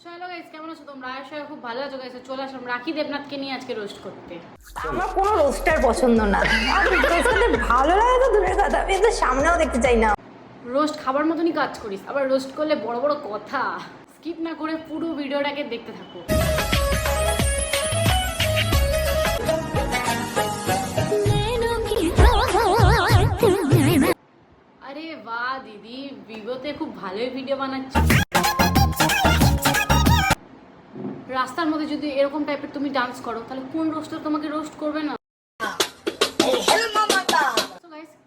চলো গাইস, কেমন আছো তোমরা? সবাই খুব ভালো আছো গাইস। চলে আসলাম রাখি দেবনাথকে নিয়ে আজকে রোস্ট করতে। আমার কোনো রোস্টার পছন্দ না। আমার রোস্টারতে ভালো লাগে তো দূরের কথা, আমি তো সামনেও দেখতে চাই না। রোস্ট খাবার মতনই কাজ করিস, আবার রোস্ট করলে বড় বড় কথা। স্কিপ না করে পুরো ভিডিওটাকে দেখতে থাকো। আরে বাহ দিদি, ভিভোতে খুব ভালোই ভিডিও বানাচ্ছি। রাস্তার মধ্যে যদি এরকম টাইপের তুমি ডান্স করো, তাহলে কোন রোস্টার তোমাকে রোস্ট করবে না?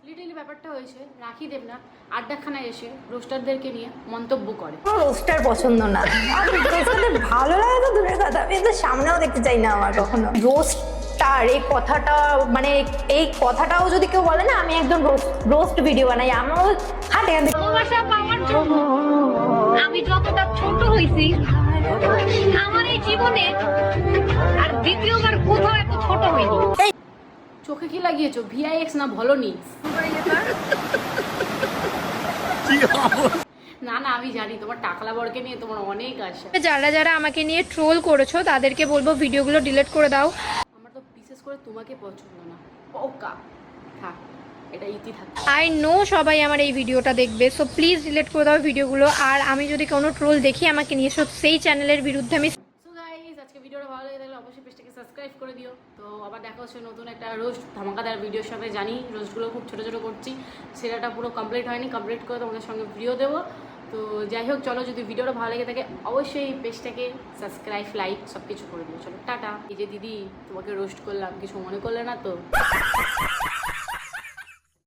লিটারলি ব্যাপারটা হয়েছে রাখি দেবনাথ আড্ডাখানায় এসে রোস্টারদেরকে নিয়ে মন্তব্য করে। কোনো রোস্টার পছন্দ না। আমার রোস্টারতে ভালো লাগে তো দূরের কথা, আমি তো সামনেও দেখতে চাই না আমার কখনো। রোস্টার এই কথাটা, মানে এই কথাটাও যদি কেউ বলে না, আমি একদম রোস্ট ভিডিও বানাই। আমার হাটে ভালোবাসা পাওয়ার জন্য আমি যতটা ছোট হয়েছি আমার এই জীবনে আর দ্বিতীয়বার কোথাও এত ছোট হইনি। চোখে কি লাগিয়েছো? ভিআইএক্স না ভলনি? না না, আমি জানি তোমার টাকলা বরকে নিয়ে তোমার অনেক আশা। যারা যারা আমাকে নিয়ে ট্রোল করেছো তাদেরকে বলবো ভিডিওগুলো ডিলিট করে দাও। আমার তো বিশেষ করে তোমাকে পছন্দ না। ওকা থাক, এটা ইতি থাক। আই নো সবাই আমার এই ভিডিওটা দেখবে, সো প্লিজ ডিলিট করে দাও ভিডিওগুলো। আর আমি যদি কোনো ট্রোল দেখি আমাকে নিয়ে সেই চ্যানেলের বিরুদ্ধে আমি সো গাইস, আজকে ভিডিওটা ভালো লাগে থাকলে অবশ্যই পেজটাকে সাবস্ক্রাইব করে দিও। তো আবার দেখা হচ্ছে নতুন একটা রোস্ট ধামাকাদার ভিডিওর সাথে। জানি রোস্টগুলো খুব ছোটো ছোটো করছি, সেটাটা পুরো কমপ্লিট হয়নি, কমপ্লিট করে তোমাদের সঙ্গে ভিডিও দেবো। তো যাই হোক, চলো, যদি ভিডিওটা ভালো লেগে থাকে অবশ্যই পেজটাকে সাবস্ক্রাইব, লাইক সব কিছু করে দিও। চলো টাটা। এই যে দিদি, তোমাকে রোস্ট করলাম, কিছু মনে করলে না তো?